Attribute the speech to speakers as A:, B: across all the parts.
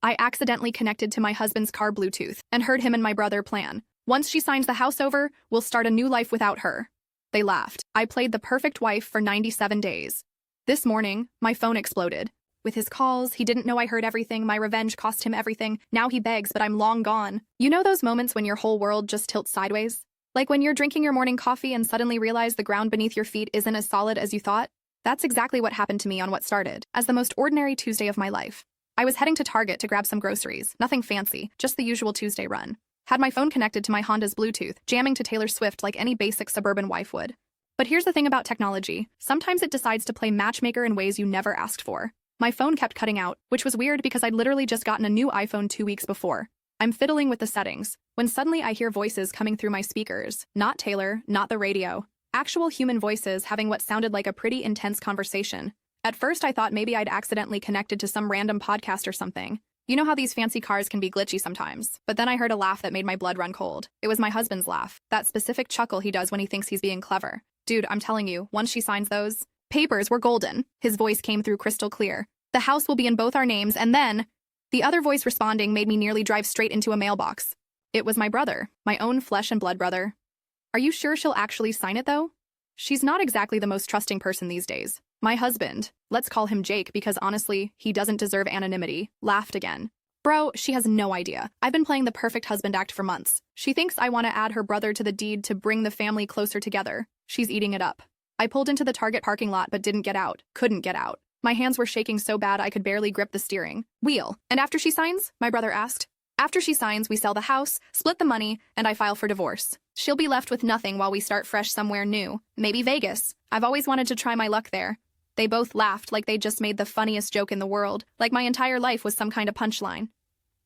A: I accidentally connected to my husband's car Bluetooth and heard him and my brother plan. Once she signs the house over, we'll start a new life without her. They laughed. I played the perfect wife for 97 days. This morning, my phone exploded. With his calls, he didn't know I heard everything. My revenge cost him everything. Now he begs, but I'm long gone. You know those moments when your whole world just tilts sideways? Like when you're drinking your morning coffee and suddenly realize the ground beneath your feet isn't as solid as you thought? That's exactly what happened to me on what started as the most ordinary Tuesday of my life. I was heading to Target to grab some groceries. Nothing fancy, just the usual Tuesday run. Had my phone connected to my Honda's Bluetooth, jamming to Taylor Swift like any basic suburban wife would. But here's the thing about technology. Sometimes it decides to play matchmaker in ways you never asked for. My phone kept cutting out, which was weird because I'd literally just gotten a new iPhone 2 weeks before. I'm fiddling with the settings, when suddenly I hear voices coming through my speakers. Not Taylor, not the radio. Actual human voices having what sounded like a pretty intense conversation. At first I thought maybe I'd accidentally connected to some random podcast or something. You know how these fancy cars can be glitchy sometimes. But then I heard a laugh that made my blood run cold. It was my husband's laugh, that specific chuckle he does when he thinks he's being clever. Dude, I'm telling you, once she signs those papers, we're golden. His voice came through crystal clear. The house will be in both our names, and then... The other voice responding made me nearly drive straight into a mailbox. It was my brother, my own flesh and blood brother. Are you sure she'll actually sign it, though? She's not exactly the most trusting person these days. My husband, let's call him Jake because honestly, he doesn't deserve anonymity, laughed again. Bro, she has no idea. I've been playing the perfect husband act for months. She thinks I want to add her brother to the deed to bring the family closer together. She's eating it up. I pulled into the Target parking lot but didn't get out. Couldn't get out. My hands were shaking so bad I could barely grip the steering wheel. And after she signs? My brother asked. After she signs, we sell the house, split the money, and I file for divorce. She'll be left with nothing while we start fresh somewhere new. Maybe Vegas. I've always wanted to try my luck there. They both laughed like they just made the funniest joke in the world, like my entire life was some kind of punchline.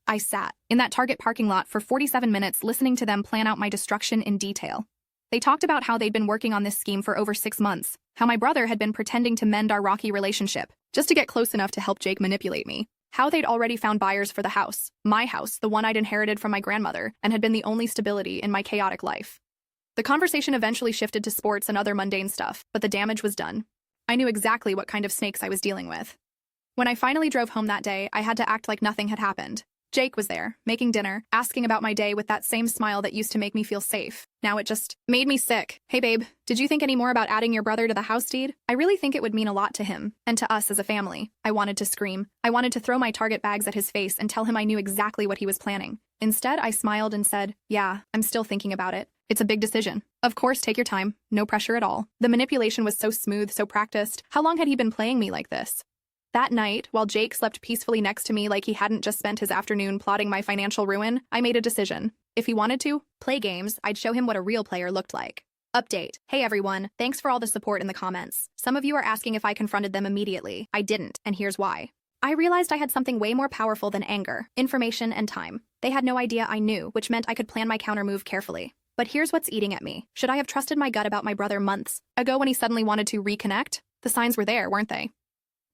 A: I sat in that Target parking lot for 47 minutes listening to them plan out my destruction in detail. They talked about how they'd been working on this scheme for over 6 months, how my brother had been pretending to mend our rocky relationship, just to get close enough to help Jake manipulate me, how they'd already found buyers for the house, my house, the one I'd inherited from my grandmother, and had been the only stability in my chaotic life. The conversation eventually shifted to sports and other mundane stuff, but the damage was done. I knew exactly what kind of snakes I was dealing with. When I finally drove home that day, I had to act like nothing had happened. Jake was there, making dinner, asking about my day with that same smile that used to make me feel safe. Now it just made me sick. Hey babe, did you think any more about adding your brother to the house deed? I really think it would mean a lot to him, and to us as a family. I wanted to scream. I wanted to throw my Target bags at his face and tell him I knew exactly what he was planning. Instead, I smiled and said, yeah, I'm still thinking about it. It's a big decision. Of course, take your time. No pressure at all. The manipulation was so smooth, so practiced. How long had he been playing me like this? That night, while Jake slept peacefully next to me like he hadn't just spent his afternoon plotting my financial ruin, I made a decision. If he wanted to play games, I'd show him what a real player looked like. Update. Hey everyone, thanks for all the support in the comments. Some of you are asking if I confronted them immediately. I didn't, and here's why. I realized I had something way more powerful than anger, information, and time. They had no idea I knew, which meant I could plan my countermove carefully. But here's what's eating at me. Should I have trusted my gut about my brother months ago when he suddenly wanted to reconnect? The signs were there, weren't they?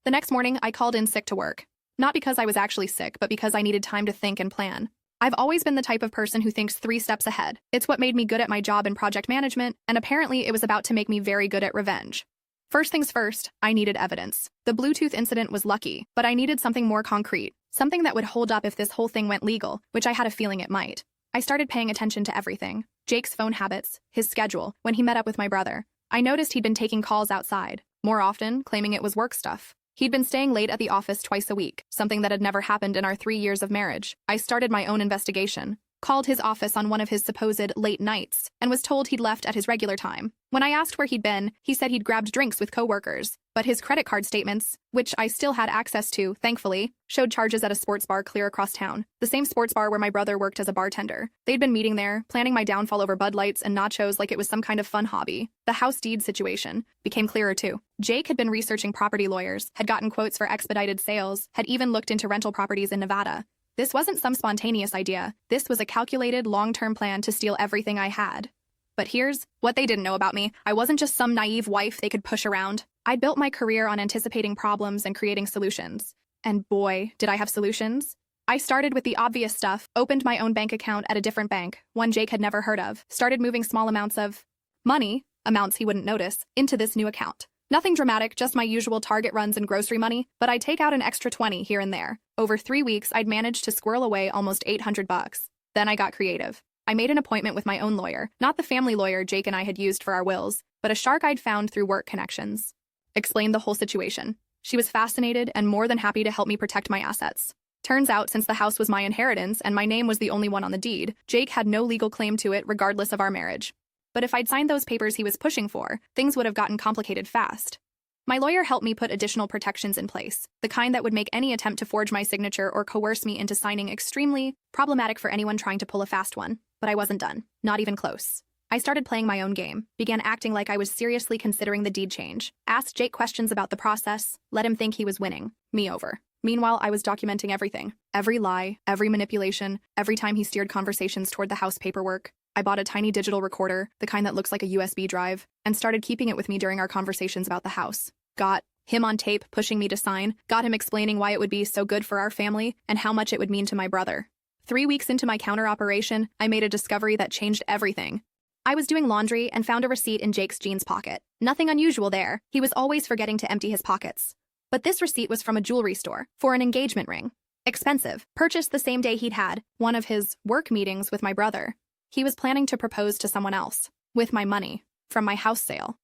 A: The next morning, I called in sick to work. Not because I was actually sick, but because I needed time to think and plan. I've always been the type of person who thinks 3 steps ahead. It's what made me good at my job in project management, and apparently it was about to make me very good at revenge. First things first, I needed evidence. The Bluetooth incident was lucky, but I needed something more concrete, something that would hold up if this whole thing went legal, which I had a feeling it might. I started paying attention to everything. Jake's phone habits, his schedule, when he met up with my brother. I noticed he'd been taking calls outside, more often claiming it was work stuff. He'd been staying late at the office twice a week, something that had never happened in our 3 years of marriage. I started my own investigation, called his office on one of his supposed late nights, and was told he'd left at his regular time. When I asked where he'd been, he said he'd grabbed drinks with coworkers, but his credit card statements, which I still had access to, thankfully, showed charges at a sports bar clear across town, the same sports bar where my brother worked as a bartender. They'd been meeting there, planning my downfall over Bud Lights and nachos like it was some kind of fun hobby. The house deed situation became clearer too. Jake had been researching property lawyers, had gotten quotes for expedited sales, had even looked into rental properties in Nevada. This wasn't some spontaneous idea. This was a calculated, long-term plan to steal everything I had. But here's what they didn't know about me. I wasn't just some naive wife they could push around. I built my career on anticipating problems and creating solutions. And boy, did I have solutions. I started with the obvious stuff, opened my own bank account at a different bank, one Jake had never heard of, started moving small amounts of money, amounts he wouldn't notice, into this new account. Nothing dramatic, just my usual Target runs and grocery money, but I'd take out an extra 20 here and there. Over 3 weeks, I'd managed to squirrel away almost $800. Then I got creative. I made an appointment with my own lawyer, not the family lawyer Jake and I had used for our wills, but a shark I'd found through work connections. Explained the whole situation. She was fascinated and more than happy to help me protect my assets. Turns out, since the house was my inheritance and my name was the only one on the deed, Jake had no legal claim to it regardless of our marriage. But if I'd signed those papers he was pushing for, things would have gotten complicated fast. My lawyer helped me put additional protections in place, the kind that would make any attempt to forge my signature or coerce me into signing extremely problematic for anyone trying to pull a fast one. But I wasn't done. Not even close. I started playing my own game, began acting like I was seriously considering the deed change, asked Jake questions about the process, let him think he was winning me over. Meanwhile, I was documenting everything. Every lie, every manipulation, every time he steered conversations toward the house paperwork. I bought a tiny digital recorder, the kind that looks like a USB drive, and started keeping it with me during our conversations about the house. Got him on tape pushing me to sign, got him explaining why it would be so good for our family and how much it would mean to my brother. 3 weeks into my counter operation, I made a discovery that changed everything. I was doing laundry and found a receipt in Jake's jeans pocket. Nothing unusual there. He was always forgetting to empty his pockets. But this receipt was from a jewelry store for an engagement ring. Expensive. Purchased the same day he'd had one of his work meetings with my brother. He was planning to propose to someone else with my money from my house sale.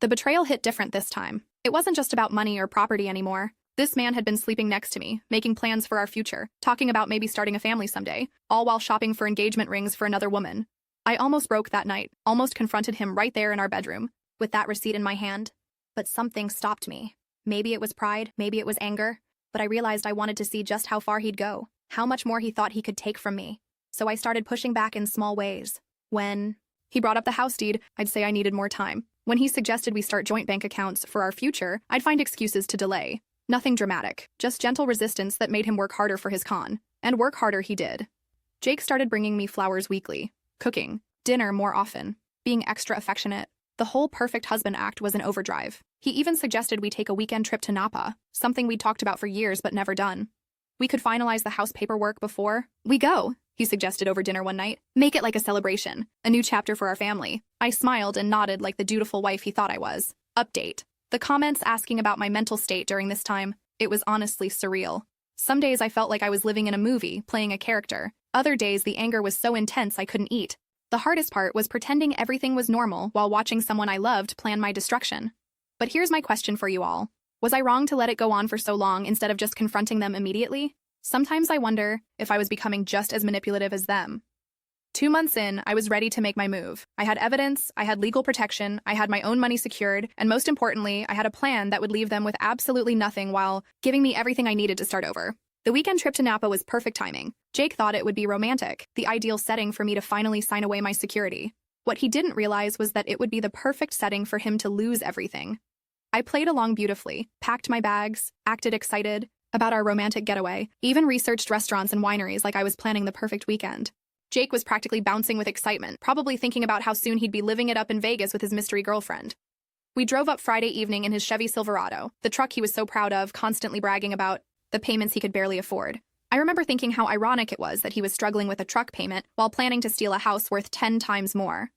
A: The betrayal hit different this time. It wasn't just about money or property anymore. This man had been sleeping next to me, making plans for our future, talking about maybe starting a family someday, all while shopping for engagement rings for another woman. I almost broke that night, almost confronted him right there in our bedroom, with that receipt in my hand. But something stopped me. Maybe it was pride, maybe it was anger, but I realized I wanted to see just how far he'd go, how much more he thought he could take from me. So I started pushing back in small ways. When he brought up the house deed, I'd say I needed more time. When he suggested we start joint bank accounts for our future, I'd find excuses to delay. Nothing dramatic, just gentle resistance that made him work harder for his con. And work harder he did. Jake started bringing me flowers weekly, cooking, dinner more often, being extra affectionate. The whole perfect husband act was an overdrive. He even suggested we take a weekend trip to Napa, something we'd talked about for years but never done. We could finalize the house paperwork before we go, he suggested over dinner one night. Make it like a celebration, a new chapter for our family. I smiled and nodded like the dutiful wife he thought I was. Update. The comments asking about my mental state during this time, it was honestly surreal. Some days I felt like I was living in a movie, playing a character. Other days the anger was so intense I couldn't eat. The hardest part was pretending everything was normal while watching someone I loved plan my destruction. But here's my question for you all. Was I wrong to let it go on for so long instead of just confronting them immediately? Sometimes I wonder if I was becoming just as manipulative as them. 2 months in, I was ready to make my move. I had evidence, I had legal protection, I had my own money secured, and most importantly, I had a plan that would leave them with absolutely nothing while giving me everything I needed to start over. The weekend trip to Napa was perfect timing. Jake thought it would be romantic, the ideal setting for me to finally sign away my security. What he didn't realize was that it would be the perfect setting for him to lose everything. I played along beautifully, packed my bags, acted excited about our romantic getaway, even researched restaurants and wineries like I was planning the perfect weekend. Jake was practically bouncing with excitement, probably thinking about how soon he'd be living it up in Vegas with his mystery girlfriend. We drove up Friday evening in his Chevy Silverado, the truck he was so proud of, constantly bragging about the payments he could barely afford. I remember thinking how ironic it was that he was struggling with a truck payment while planning to steal a house worth 10 times more.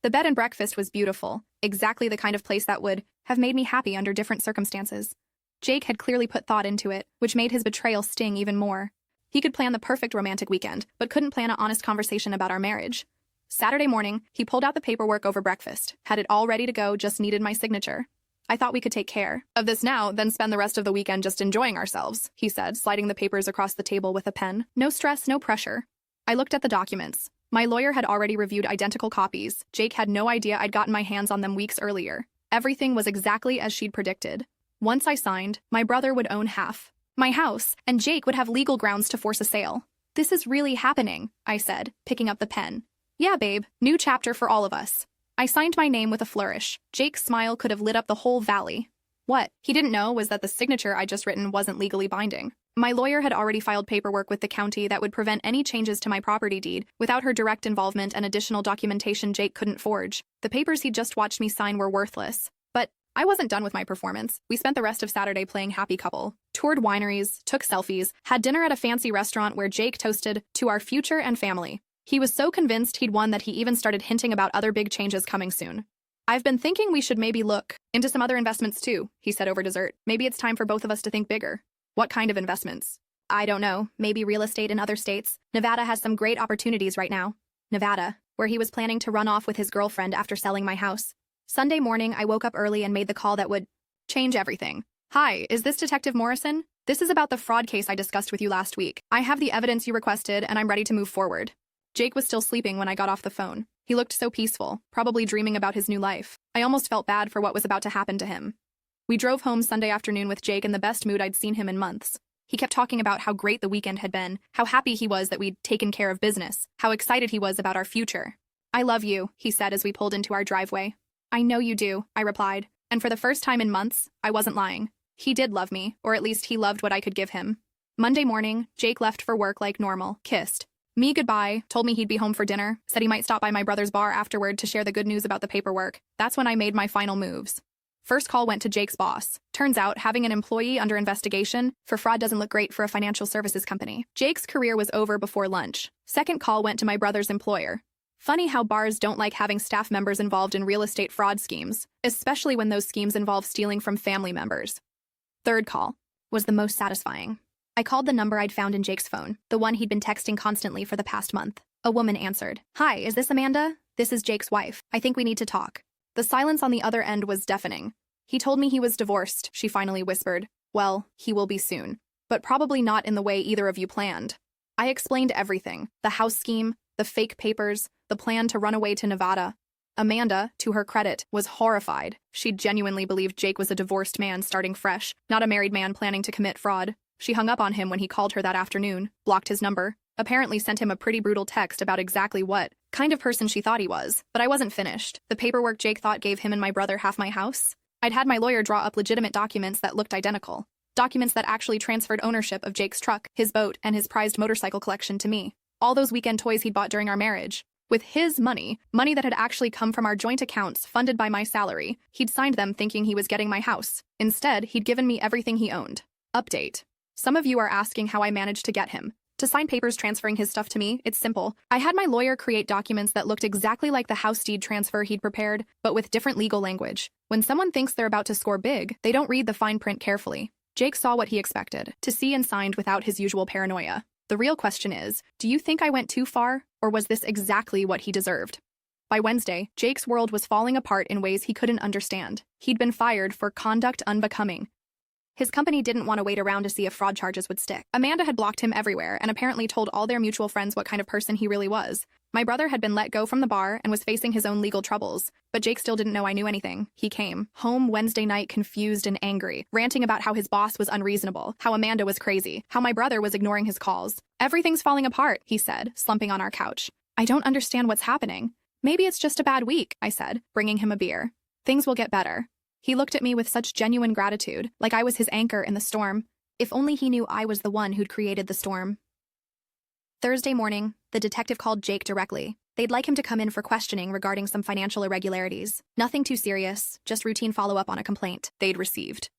A: The bed and breakfast was beautiful, exactly the kind of place that would have made me happy under different circumstances. Jake had clearly put thought into it, which made his betrayal sting even more. He could plan the perfect romantic weekend, but couldn't plan an honest conversation about our marriage. Saturday morning, he pulled out the paperwork over breakfast, had it all ready to go, just needed my signature. I thought we could take care of this now, then spend the rest of the weekend just enjoying ourselves, he said, sliding the papers across the table with a pen. No stress, no pressure. I looked at the documents. My lawyer had already reviewed identical copies. Jake had no idea I'd gotten my hands on them weeks earlier. Everything was exactly as she'd predicted. Once I signed, my brother would own half my house, and Jake would have legal grounds to force a sale. This is really happening, I said, picking up the pen. Yeah, babe, new chapter for all of us. I signed my name with a flourish. Jake's smile could have lit up the whole valley. What he didn't know was that the signature I'd just written wasn't legally binding. My lawyer had already filed paperwork with the county that would prevent any changes to my property deed without her direct involvement and additional documentation Jake couldn't forge. The papers he'd just watched me sign were worthless. But I wasn't done with my performance. We spent the rest of Saturday playing happy couple, toured wineries, took selfies, had dinner at a fancy restaurant where Jake toasted to our future and family. He was so convinced he'd won that he even started hinting about other big changes coming soon. I've been thinking we should maybe look into some other investments too, he said over dessert. Maybe it's time for both of us to think bigger. What kind of investments? I don't know, maybe real estate in other states. Nevada has some great opportunities right now. Nevada, where he was planning to run off with his girlfriend after selling my house. Sunday morning, I woke up early and made the call that would change everything. Hi, is this Detective Morrison? This is about the fraud case I discussed with you last week. I have the evidence you requested and I'm ready to move forward. Jake was still sleeping when I got off the phone. He looked so peaceful, probably dreaming about his new life. I almost felt bad for what was about to happen to him. We drove home Sunday afternoon with Jake in the best mood I'd seen him in months. He kept talking about how great the weekend had been, how happy he was that we'd taken care of business, how excited he was about our future. I love you, he said as we pulled into our driveway. I know you do, I replied, and for the first time in months, I wasn't lying. He did love me, or at least he loved what I could give him. Monday morning, Jake left for work like normal, kissed me goodbye, told me he'd be home for dinner, said he might stop by my brother's bar afterward to share the good news about the paperwork. That's when I made my final moves. First call went to Jake's boss. Turns out, having an employee under investigation for fraud doesn't look great for a financial services company. Jake's career was over before lunch. Second call went to my brother's employer. Funny how bars don't like having staff members involved in real estate fraud schemes, especially when those schemes involve stealing from family members. Third call was the most satisfying. I called the number I'd found in Jake's phone, the one he'd been texting constantly for the past month. A woman answered. Hi, is this Amanda? This is Jake's wife. I think we need to talk. The silence on the other end was deafening. He told me he was divorced, she finally whispered. Well, he will be soon. But probably not in the way either of you planned. I explained everything. The house scheme, the fake papers, the plan to run away to Nevada. Amanda, to her credit, was horrified. She genuinely believed Jake was a divorced man starting fresh, not a married man planning to commit fraud. She hung up on him when he called her that afternoon, blocked his number, apparently sent him a pretty brutal text about exactly what kind of person she thought he was. But I wasn't finished. The paperwork Jake thought gave him and my brother half my house? I'd had my lawyer draw up legitimate documents that looked identical. Documents that actually transferred ownership of Jake's truck, his boat, and his prized motorcycle collection to me. All those weekend toys he'd bought during our marriage. With his money that had actually come from our joint accounts funded by my salary, he'd signed them thinking he was getting my house. Instead, he'd given me everything he owned. Update. Some of you are asking how I managed to get him to sign papers transferring his stuff to me. It's simple. I had my lawyer create documents that looked exactly like the house deed transfer he'd prepared, but with different legal language. When someone thinks they're about to score big, they don't read the fine print carefully. Jake saw what he expected, to see and signed without his usual paranoia. The real question is, do you think I went too far, or was this exactly what he deserved? By Wednesday, Jake's world was falling apart in ways he couldn't understand. He'd been fired for conduct unbecoming. His company didn't want to wait around to see if fraud charges would stick. Amanda had blocked him everywhere and apparently told all their mutual friends what kind of person he really was. My brother had been let go from the bar and was facing his own legal troubles, but Jake still didn't know I knew anything. He came home Wednesday night confused and angry, ranting about how his boss was unreasonable, how Amanda was crazy, how my brother was ignoring his calls. Everything's falling apart, he said, slumping on our couch. I don't understand what's happening. Maybe it's just a bad week, I said, bringing him a beer. Things will get better. He looked at me with such genuine gratitude, like I was his anchor in the storm. If only he knew I was the one who'd created the storm. Thursday morning, the detective called Jake directly. They'd like him to come in for questioning regarding some financial irregularities. Nothing too serious, just routine follow-up on a complaint they'd received.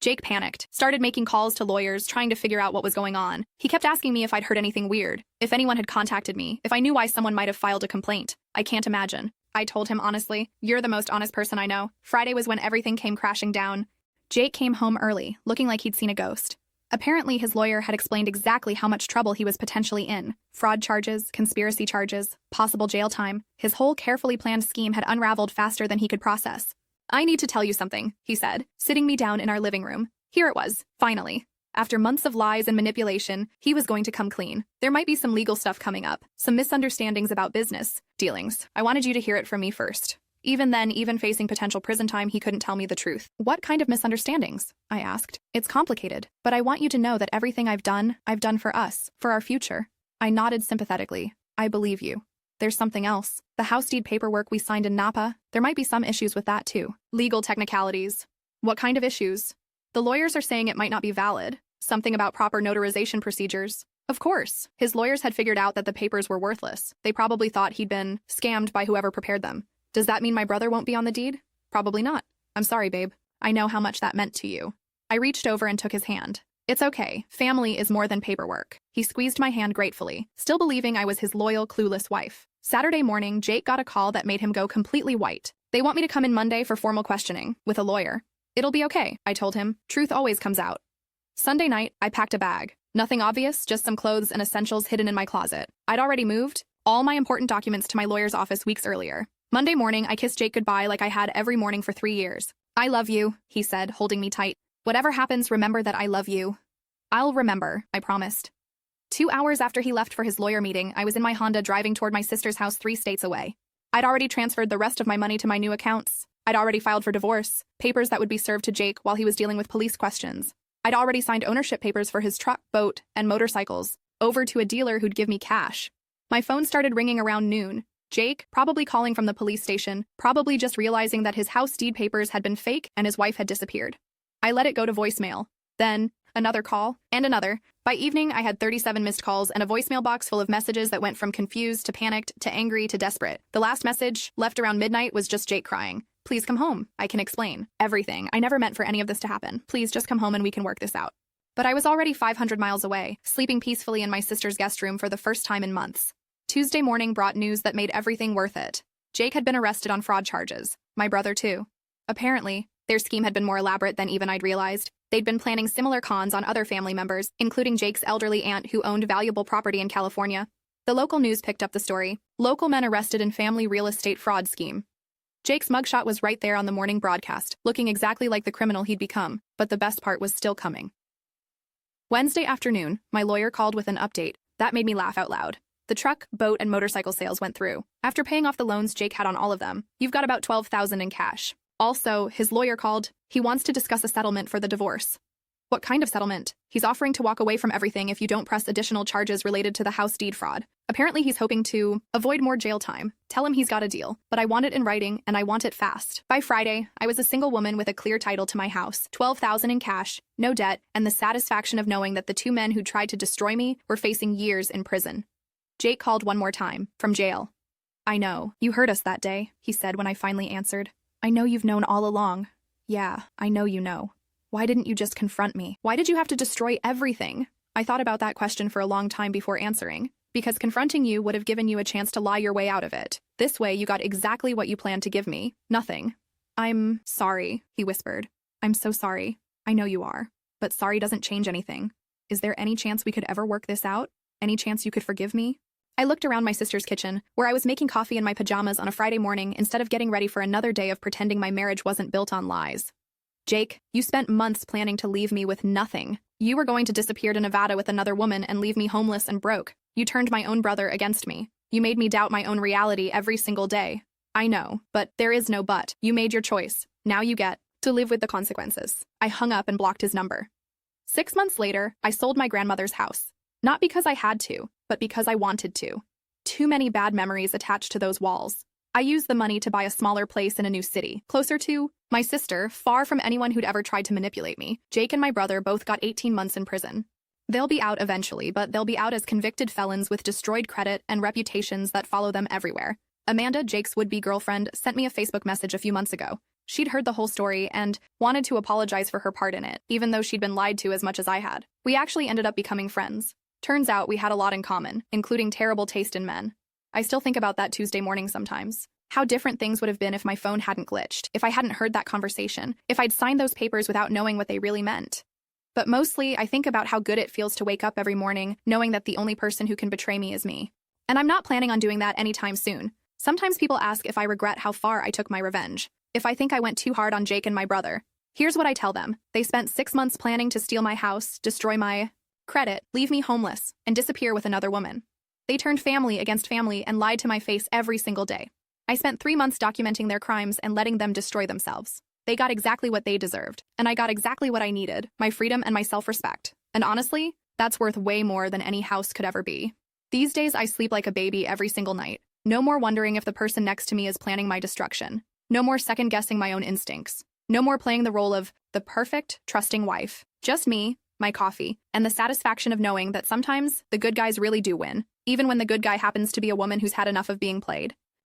A: Jake panicked, started making calls to lawyers, trying to figure out what was going on. He kept asking me if I'd heard anything weird, if anyone had contacted me, if I knew why someone might have filed a complaint. I can't imagine. I told him honestly, you're the most honest person I know. Friday was when everything came crashing down. Jake came home early, looking like he'd seen a ghost. Apparently, his lawyer had explained exactly how much trouble he was potentially in. Fraud charges, conspiracy charges, possible jail time. His whole carefully planned scheme had unraveled faster than he could process. I need to tell you something, he said, sitting me down in our living room. Here it was, finally. After months of lies and manipulation, he was going to come clean. There might be some legal stuff coming up, some misunderstandings about business dealings. I wanted you to hear it from me first. Even then, even facing potential prison time, he couldn't tell me the truth. What kind of misunderstandings? I asked. It's complicated, but I want you to know that everything I've done for us, for our future. I nodded sympathetically. I believe you. There's something else. The house deed paperwork we signed in Napa, there might be some issues with that too. Legal technicalities. What kind of issues? The lawyers are saying it might not be valid. Something about proper notarization procedures. Of course, his lawyers had figured out that the papers were worthless. They probably thought he'd been scammed by whoever prepared them. Does that mean my brother won't be on the deed? Probably not. I'm sorry, babe. I know how much that meant to you. I reached over and took his hand. It's okay. Family is more than paperwork. He squeezed my hand gratefully, still believing I was his loyal, clueless wife. Saturday morning, Jake got a call that made him go completely white. They want me to come in Monday for formal questioning, with a lawyer. It'll be okay, I told him. Truth always comes out. Sunday night, I packed a bag. Nothing obvious, just some clothes and essentials hidden in my closet. I'd already moved all my important documents to my lawyer's office weeks earlier. Monday morning, I kissed Jake goodbye like I had every morning for 3 years. I love you, he said, holding me tight. Whatever happens, remember that I love you. I'll remember, I promised. 2 hours after he left for his lawyer meeting, I was in my Honda driving toward my sister's house 3 states away. I'd already transferred the rest of my money to my new accounts. I'd already filed for divorce, papers that would be served to Jake while he was dealing with police questions. I'd already signed ownership papers for his truck, boat, and motorcycles, over to a dealer who'd give me cash. My phone started ringing around noon. Jake, probably calling from the police station, probably just realizing that his house deed papers had been fake and his wife had disappeared. I let it go to voicemail. Then, another call, and another. By evening, I had 37 missed calls and a voicemail box full of messages that went from confused to panicked to angry to desperate. The last message, left around midnight, was just Jake crying. Please come home. I can explain. Everything. I never meant for any of this to happen. Please just come home and we can work this out. But I was already 500 miles away, sleeping peacefully in my sister's guest room for the first time in months. Tuesday morning brought news that made everything worth it. Jake had been arrested on fraud charges. My brother, too. Apparently, their scheme had been more elaborate than even I'd realized. They'd been planning similar cons on other family members, including Jake's elderly aunt who owned valuable property in California. The local news picked up the story. Local men arrested in family real estate fraud scheme. Jake's mugshot was right there on the morning broadcast, looking exactly like the criminal he'd become, but the best part was still coming. Wednesday afternoon, my lawyer called with an update. That made me laugh out loud. The truck, boat, and motorcycle sales went through. After paying off the loans Jake had on all of them, you've got about $12,000 in cash. Also, his lawyer called. He wants to discuss a settlement for the divorce. What kind of settlement? He's offering to walk away from everything if you don't press additional charges related to the house deed fraud. Apparently he's hoping to avoid more jail time. Tell him he's got a deal, but I want it in writing and I want it fast. By Friday, I was a single woman with a clear title to my house, $12,000 in cash, no debt, and the satisfaction of knowing that the 2 men who tried to destroy me were facing years in prison. Jake called one more time, from jail. I know, you heard us that day, he said when I finally answered. I know you've known all along. Yeah, I know you know. Why didn't you just confront me? Why did you have to destroy everything? I thought about that question for a long time before answering. Because confronting you would have given you a chance to lie your way out of it. This way, you got exactly what you planned to give me. Nothing. I'm sorry, he whispered. I'm so sorry. I know you are. But sorry doesn't change anything. Is there any chance we could ever work this out? Any chance you could forgive me? I looked around my sister's kitchen, where I was making coffee in my pajamas on a Friday morning instead of getting ready for another day of pretending my marriage wasn't built on lies. Jake, you spent months planning to leave me with nothing. You were going to disappear to Nevada with another woman and leave me homeless and broke. You turned my own brother against me. You made me doubt my own reality every single day. I know, but there is no but. You made your choice. Now you get to live with the consequences. I hung up and blocked his number. 6 months later, I sold my grandmother's house. Not because I had to, but because I wanted to. Too many bad memories attached to those walls. I used the money to buy a smaller place in a new city, closer to my sister, far from anyone who'd ever tried to manipulate me. Jake and my brother both got 18 months in prison. They'll be out eventually, but they'll be out as convicted felons with destroyed credit and reputations that follow them everywhere. Amanda, Jake's would-be girlfriend, sent me a Facebook message a few months ago. She'd heard the whole story and wanted to apologize for her part in it, even though she'd been lied to as much as I had. We actually ended up becoming friends. Turns out we had a lot in common, including terrible taste in men. I still think about that Tuesday morning sometimes. How different things would have been if my phone hadn't glitched, if I hadn't heard that conversation, if I'd signed those papers without knowing what they really meant. But mostly, I think about how good it feels to wake up every morning knowing that the only person who can betray me is me. And I'm not planning on doing that anytime soon. Sometimes people ask if I regret how far I took my revenge, if I think I went too hard on Jake and my brother. Here's what I tell them. They spent 6 months planning to steal my house, destroy my credit, leave me homeless, and disappear with another woman. They turned family against family and lied to my face every single day. I spent 3 months documenting their crimes and letting them destroy themselves. They got exactly what they deserved, and I got exactly what I needed, my freedom and my self-respect. And honestly, that's worth way more than any house could ever be. These days, I sleep like a baby every single night. No more wondering if the person next to me is planning my destruction. No more second-guessing my own instincts. No more playing the role of the perfect, trusting wife. Just me, my coffee, and the satisfaction of knowing that sometimes the good guys really do win, even when the good guy happens to be a woman who's had enough of being played.